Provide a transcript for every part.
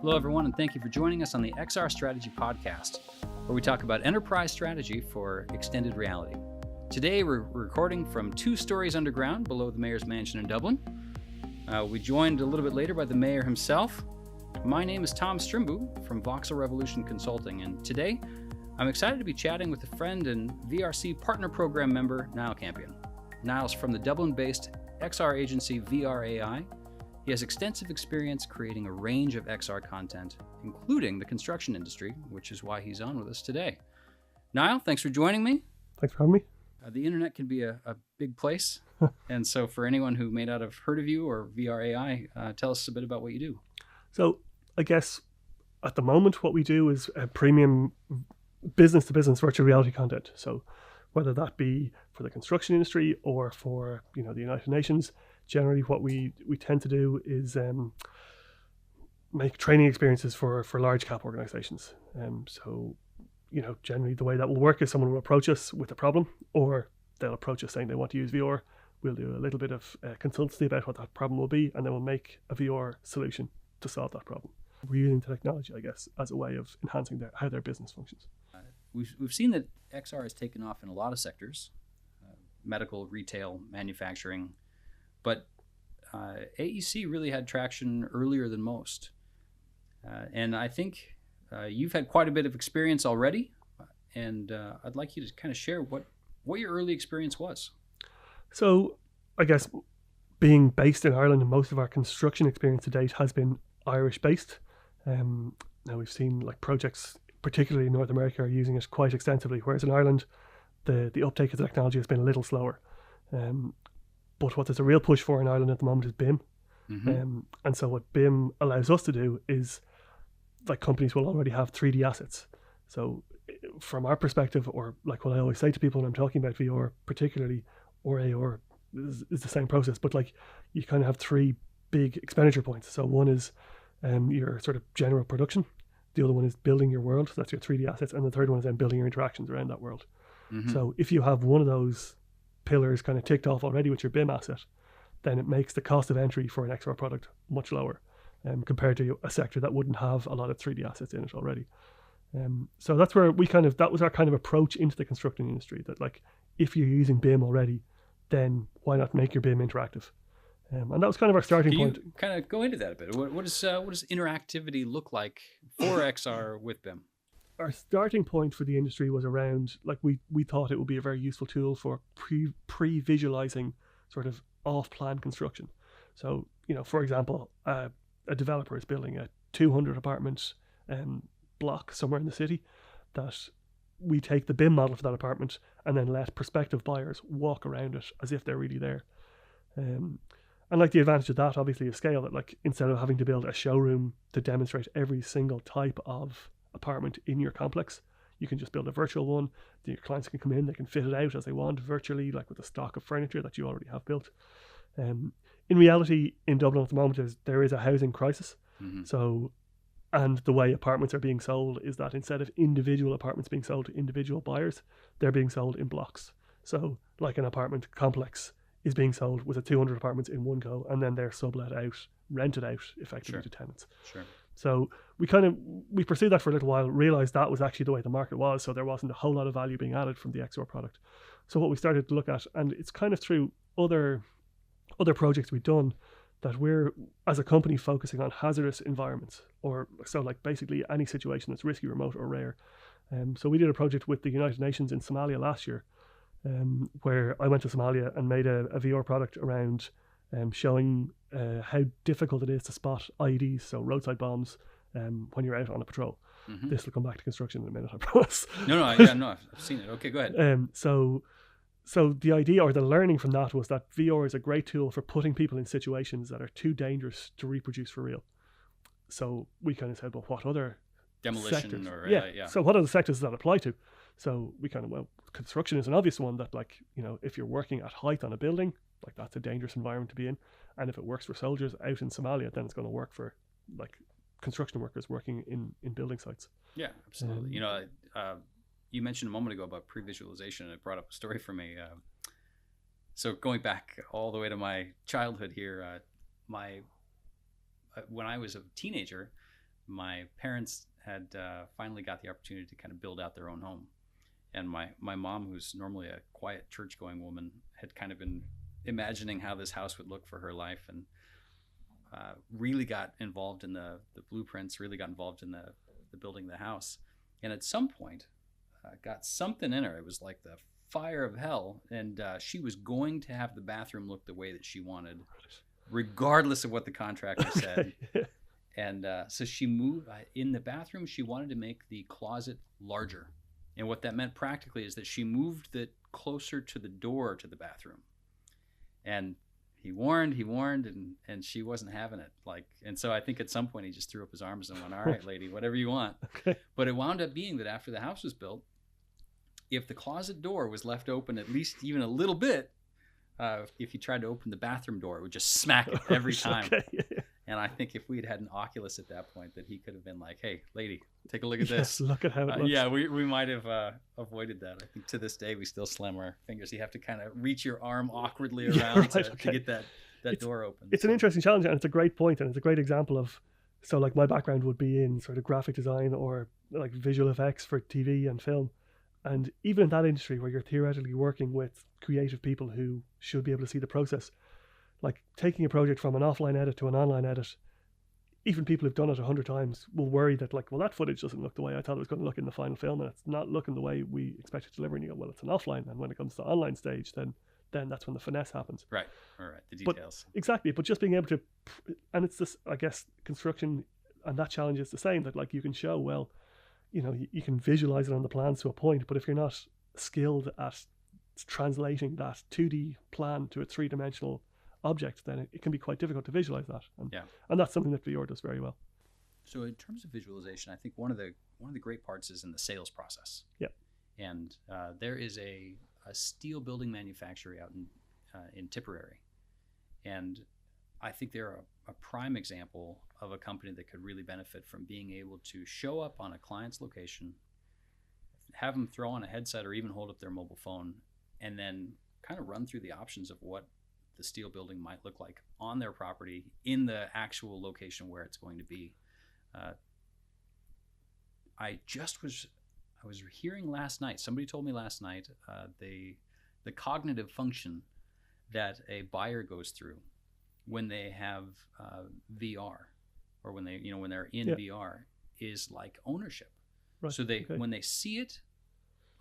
Hello, everyone, and thank you for joining us on the XR Strategy Podcast, where we talk about enterprise strategy for extended reality. Today, we're recording from 2 stories underground below the Mayor's Mansion in Dublin. We joined a little bit later by the Mayor himself. My name is Thom Strimbu from Voxel Revolution Consulting, and today, I'm excited to be chatting with a friend and VRC Partner Program member, Niall Campion. Niall's from the Dublin-based XR agency VRAI. He has extensive experience creating a range of XR content, including the construction industry, which is why he's on with us today. Niall, thanks for joining me. Thanks for having me. The internet can be a big place. And so for anyone who may not have heard of you or VRAI, tell us a bit about what you do. So I guess at the moment what we do is premium business-to-business virtual reality content. So whether that be for the construction industry or for the United Nations, generally what we tend to do is make training experiences for large cap organizations. So generally the way that will work is someone will approach us with a problem, or they'll approach us saying they want to use VR. We'll do a little bit of consultancy about what that problem will be, and then we'll make a VR solution to solve that problem. We're using the technology, I guess, as a way of enhancing how their business functions. We've seen that XR has taken off in a lot of sectors, medical, retail, manufacturing, but AEC really had traction earlier than most. And I think you've had quite a bit of experience already, and I'd like you to kind of share what your early experience was. So I guess being based in Ireland, and most of our construction experience to date has been Irish based. Now we've seen like projects, particularly in North America, are using it quite extensively, whereas in Ireland the uptake of the technology has been a little slower. But what there's a real push for in Ireland at the moment is BIM. Mm-hmm. And so what BIM allows us to do is, like, companies will already have 3D assets. So from our perspective, or like what I always say to people when I'm talking about VR, particularly, or AR is the same process, but like you kind of have 3 big expenditure points. So one is your sort of general production. The other one is building your world. So that's your 3D assets. And the third one is then building your interactions around that world. Mm-hmm. So if you have one of those pillars kind of ticked off already with your BIM asset, then it makes the cost of entry for an XR product much lower compared to a sector that wouldn't have a lot of 3D assets in it already. So that's where that was our kind of approach into the construction industry, that like, if you're using BIM already, then why not make your BIM interactive? And that was kind of our starting point. Can you kind of go into that a bit? What does interactivity look like for XR with BIM? Our starting point for the industry was around, like, we thought it would be a very useful tool for pre-visualizing sort of off-plan construction. So, for example, a developer is building a 200 apartment block somewhere in the city, that we take the BIM model for that apartment and then let prospective buyers walk around it as if they're really there. And like, the advantage of that obviously is scale, that like, instead of having to build a showroom to demonstrate every single type of apartment in your complex, you can just build a virtual one. Your clients can come in, they can fit it out as they want virtually, like with a stock of furniture that you already have built. In reality, in Dublin at the moment, there is a housing crisis. Mm-hmm. So, and the way apartments are being sold is that instead of individual apartments being sold to individual buyers, they're being sold in blocks. So like, an apartment complex is being sold with 200 apartments in one go, and then they're sublet out, rented out effectively to tenants. Sure. So we pursued that for a little while, realized that was actually the way the market was, so there wasn't a whole lot of value being added from the XR product. So what we started to look at, and it's kind of through other projects we've done, that we're, as a company, focusing on hazardous environments, or so like basically any situation that's risky, remote, or rare. So we did a project with the United Nations in Somalia last year, where I went to Somalia and made a VR product around showing how difficult it is to spot IEDs, so roadside bombs, when you're out on a patrol. Mm-hmm. This will come back to construction in a minute, I promise. No, I've seen it. Okay, go ahead. So the idea, or the learning from that, was that VR is a great tool for putting people in situations that are too dangerous to reproduce for real. So we kind of said, well, what other demolition sectors? Or yeah. So what other sectors does that apply to? So we construction is an obvious one, that like, if you're working at height on a building, like, that's a dangerous environment to be in. And if it works for soldiers out in Somalia, then it's going to work for like construction workers working in building sites. Yeah, absolutely. You mentioned a moment ago about pre-visualization, and it brought up a story for me. So going back all the way to my childhood here, when I was a teenager, my parents had finally got the opportunity to kind of build out their own home. And my mom, who's normally a quiet church-going woman, had kind of been imagining how this house would look for her life, and really got involved in the blueprints, really got involved in the building of the house. And at some point, got something in her. It was like the fire of hell, and she was going to have the bathroom look the way that she wanted, regardless of what the contractor said. And so she moved in the bathroom. She wanted to make the closet larger, and what that meant practically is that she moved it closer to the door to the bathroom. And he warned, and she wasn't having it. And so I think at some point he just threw up his arms and went, "All right, lady, whatever you want." Okay. But it wound up being that after the house was built, if the closet door was left open at least even a little bit, if you tried to open the bathroom door, it would just smack it every time. Okay. And I think if we'd had an Oculus at that point, that he could have been like, "Hey, lady, take a look at this. Look at how it looks." Yeah, we might have avoided that. I think to this day we still slam our fingers. You have to kind of reach your arm awkwardly around to get that door open. It's an interesting challenge, and it's a great point, and it's a great example of. So, like, my background would be in sort of graphic design or like visual effects for TV and film. And even in that industry where you're theoretically working with creative people who should be able to see the process, like taking a project from an offline edit to an online edit, even people who've done it 100 times will worry that, like, well, that footage doesn't look the way I thought it was going to look in the final film, and it's not looking the way we expect it to deliver. And you go, well, it's an offline, and when it comes to the online stage, then that's when the finesse happens. Right, all right, the details. Exactly, but just being able to, and it's this, I guess, construction, and that challenge is the same, that, like, you can show, well, you know, you can visualize it on the plans to a point, but if you're not skilled at translating that 2D plan to a three-dimensional object, then it can be quite difficult to visualize that. And that's something that VR does very well. So in terms of visualization, I think one of the great parts is in the sales process. Yeah. And there is a steel building manufacturer out in Tipperary, and I think they're a prime example of a company that could really benefit from being able to show up on a client's location, have them throw on a headset or even hold up their mobile phone, and then kind of run through the options of what the steel building might look like on their property in the actual location where it's going to be. I was hearing last night, somebody told me last night, the cognitive function that a buyer goes through when they have VR, or when they're in VR, is like ownership. Right. So when they see it,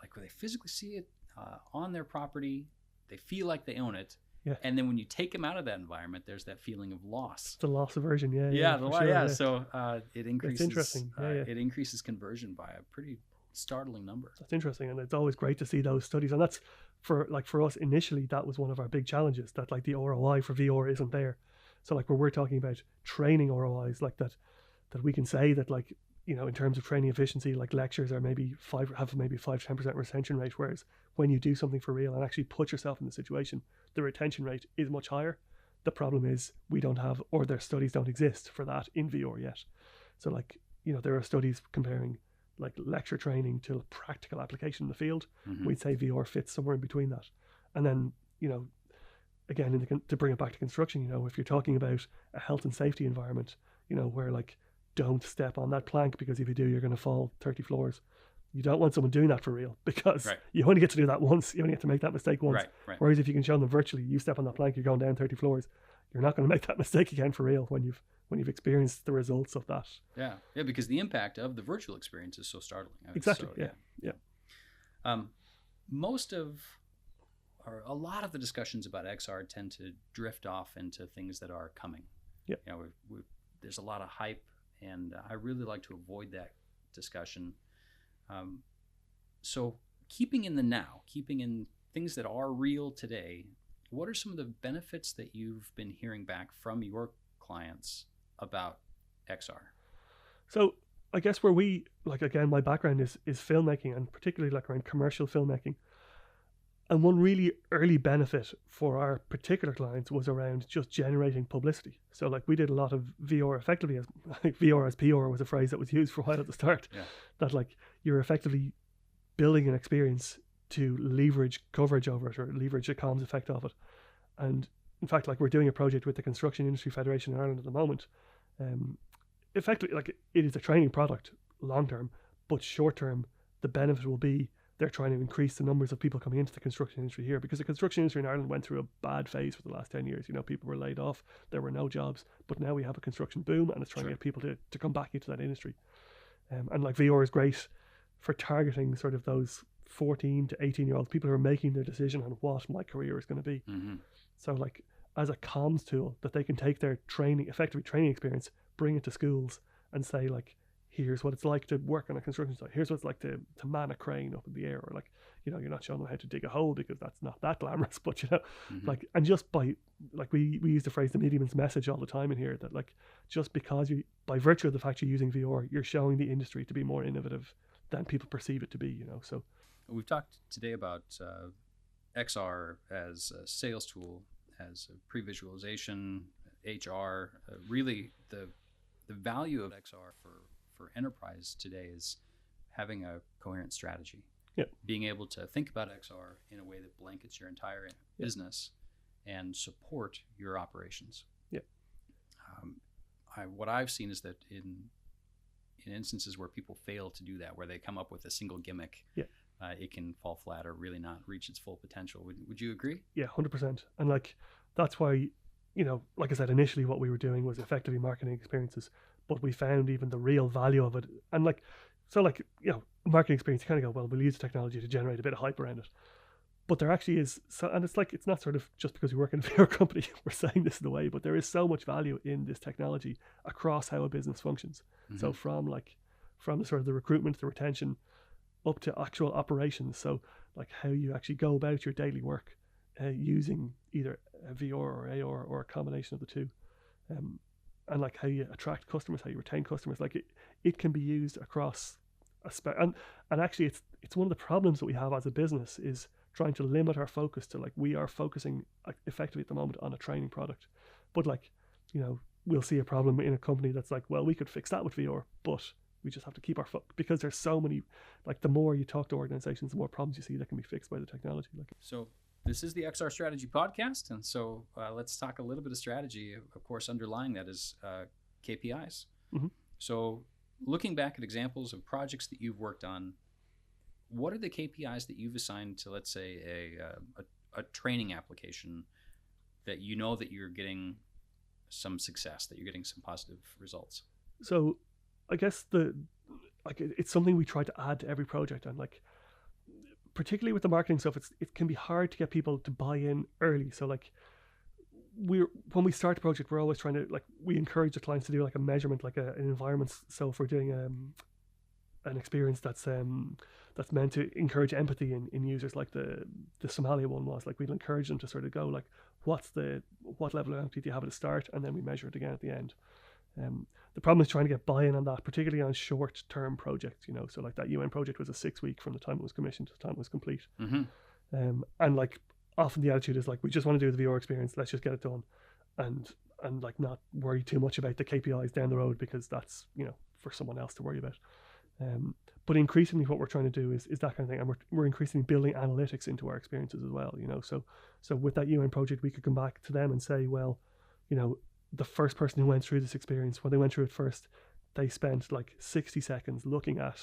like when they physically see it on their property, they feel like they own it. Yeah. And then when you take them out of that environment, there's that feeling of loss. It's the loss aversion, yeah. Yeah. So it increases. It's interesting. It increases conversion by a pretty startling number. That's interesting, and it's always great to see those studies. And that's for us initially. That was one of our big challenges. That, like, the ROI for VR isn't there. So, like, when we're talking about training ROIs, like that we can say that, like, you know, in terms of training efficiency, like, lectures are maybe 5-10% retention rate, whereas when you do something for real and actually put yourself in the situation, the retention rate is much higher. The problem is we don't have, or their studies don't exist for that in VR yet. So, like, you know, there are studies comparing, like, lecture training to practical application in the field. Mm-hmm. We'd say VR fits somewhere in between that. And then, you know, again, to bring it back to construction, you know, if you're talking about a health and safety environment, you know, where, like, don't step on that plank, because if you do, you're going to fall 30 floors. You don't want someone doing that for real, because you only get to do that once. You only get to make that mistake once. Right. Whereas if you can show them virtually, you step on that plank, you're going down 30 floors. You're not going to make that mistake again for real when you've experienced the results of that. Yeah, because the impact of the virtual experience is so startling. Exactly. Yeah. A lot of the discussions about XR tend to drift off into things that are coming. Yeah. You know, there's a lot of hype, and I really like to avoid that discussion. So keeping in the now, keeping in things that are real today, what are some of the benefits that you've been hearing back from your clients about XR? So I guess where we, like, again, my background is filmmaking, and particularly, like, around commercial filmmaking. And one really early benefit for our particular clients was around just generating publicity. So, like, we did a lot of VR effectively as, like, VR as PR was a phrase that was used for a while at the start. Yeah. That, like, you're effectively building an experience to leverage coverage over it, or leverage the comms effect of it. And in fact, like, we're doing a project with the Construction Industry Federation in Ireland at the moment, effectively, like, it is a training product long term, but short term, the benefit will be they're trying to increase the numbers of people coming into the construction industry here, because the construction industry in Ireland went through a bad phase for the last 10 years. You know, people were laid off, there were no jobs, but now we have a construction boom, and it's trying to get people to come back into that industry. And like, VR is great for targeting sort of those 14 to 18-year-olds, people who are making their decision on what my career is going to be. So like, as a comms tool that they can take their effectively training experience, bring it to schools and say, like, here's what it's like to work on a construction site. Here's what it's like to man a crane up in the air, or like, you know, you're not showing them how to dig a hole because that's not that glamorous, but you know, like, and just by, like, we use the phrase the medium's message all the time in here, that like, just because by virtue of the fact you're using VR, you're showing the industry to be more innovative than people perceive it to be, you know. So we've talked today about XR as a sales tool, as a pre-visualization, HR, really the value of XR for enterprise today is having a coherent strategy. Being able to think about XR in a way that blankets your entire business and support your operations. What I've seen is that in instances where people fail to do that, where they come up with a single gimmick, it can fall flat or really not reach its full potential. Would you agree? Yeah, 100%. And like, that's why, you know, like I said, initially what we were doing was effectively marketing experiences, but we found even the real value of it. And like, so like, you know, marketing experience, you kind of go, well, we'll use the technology to generate a bit of hype around it. But there actually is, so, and it's like, it's not sort of just because we work in a VR company, we're saying this in a way, but there is so much value in this technology across how a business functions. So from the sort of the recruitment, the retention, up to actual operations. So like, how you actually go about your daily work using either a VR or AR or a combination of the two. And like, how you attract customers, how you retain customers, like it can be used across and actually it's one of the problems that we have as a business is trying to limit our focus to, like, we are focusing effectively at the moment on a training product, but like, you know, we'll see a problem in a company that's like, well, we could fix that with VR, but we just have to keep our because there's so many, like, the more you talk to organizations, the more problems you see that can be fixed by the technology. Like, so this is the XR Strategy Podcast, and so let's talk a little bit of strategy. Of course, underlying that is KPIs. So looking back at examples of projects that you've worked on, what are the KPIs that you've assigned to, let's say, a training application that you know that you're getting some success, that you're getting some positive results? So I guess it's something we try to add to every project, and like, particularly with the marketing stuff, it can be hard to get people to buy in early. So like, when we start the project, we're always trying to, like, we encourage the clients to do like a measurement, like an environment. So if we're doing an experience that's meant to encourage empathy in users, like the Somalia one was, like, we'd encourage them to sort of go, like, what level of empathy do you have at the start, and then we measure it again at the end. The problem is trying to get buy-in on that, particularly on short-term projects, you know. So like, that UN project was a 6-week from the time it was commissioned to the time it was complete. And like, often the attitude is like, we just want to do the VR experience, let's just get it done, and like, not worry too much about the KPIs down the road, because that's, you know, for someone else to worry about. But increasingly what we're trying to do is that kind of thing, and we're increasingly building analytics into our experiences as well, you know. So with that UN project, we could come back to them and say, well, you know, the first person who went through this experience, when they went through it first, they spent like 60 seconds looking at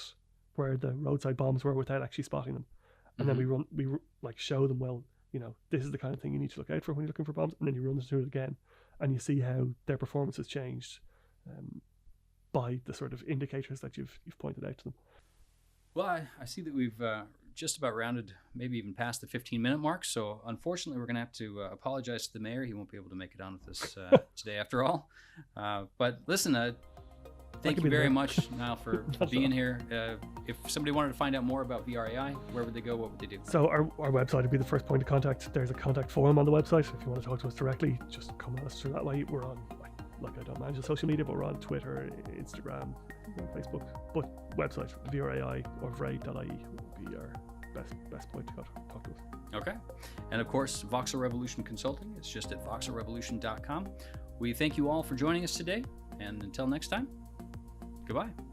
where the roadside bombs were without actually spotting them. And then we like, show them, well, you know, this is the kind of thing you need to look out for when you're looking for bombs. And then you run through it again, and you see how their performance has changed by the sort of indicators that you've pointed out to them. Well, I see that we've just about rounded, maybe even past the 15-minute mark. So unfortunately, we're going to have to apologize to the mayor. He won't be able to make it on with us today after all. But listen, thank you very much, Niall, for being here. If somebody wanted to find out more about VRAI, where would they go? What would they do? So our website would be the first point of contact. There's a contact form on the website. If you want to talk to us directly, just come at us through that way. We're on, like, I don't manage the social media, but we're on Twitter, Instagram, Facebook. But website, VRAI or VRAI.ie would be our best point to talk to us. Okay. And of course, Voxel Revolution Consulting. It's just at voxelrevolution.com. We thank you all for joining us today. And until next time, goodbye.